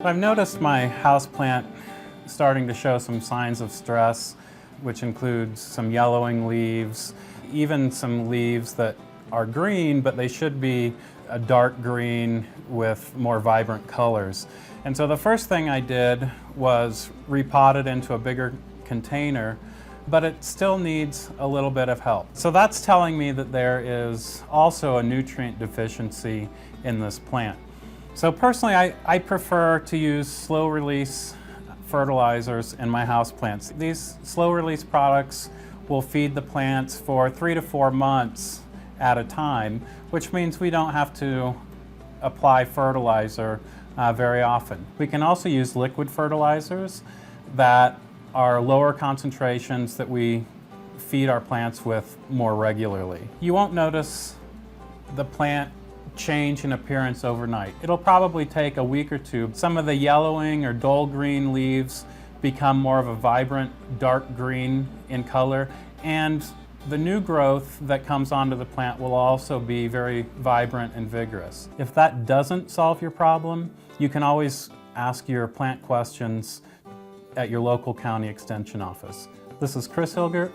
I've noticed my houseplant starting to show some signs of stress, which includes some yellowing leaves, even some leaves that are green, but they should be a dark green with more vibrant colors. And so the first thing I did was repot it into a bigger container, but it still needs a little bit of help. So that's telling me that there is also a nutrient deficiency in this plant. So personally, I prefer to use slow-release fertilizers in my houseplants. These slow-release products will feed the plants for 3 to 4 months at a time, which means we don't have to apply fertilizer very often. We can also use liquid fertilizers that are lower concentrations that we feed our plants with more regularly. You won't notice the plant change in appearance overnight. It'll probably take a week or two. Some of the yellowing or dull green leaves become more of a vibrant dark green in color, and the new growth that comes onto the plant will also be very vibrant and vigorous. If that doesn't solve your problem, you can always ask your plant questions at your local county extension office. This is Chris Hilgert.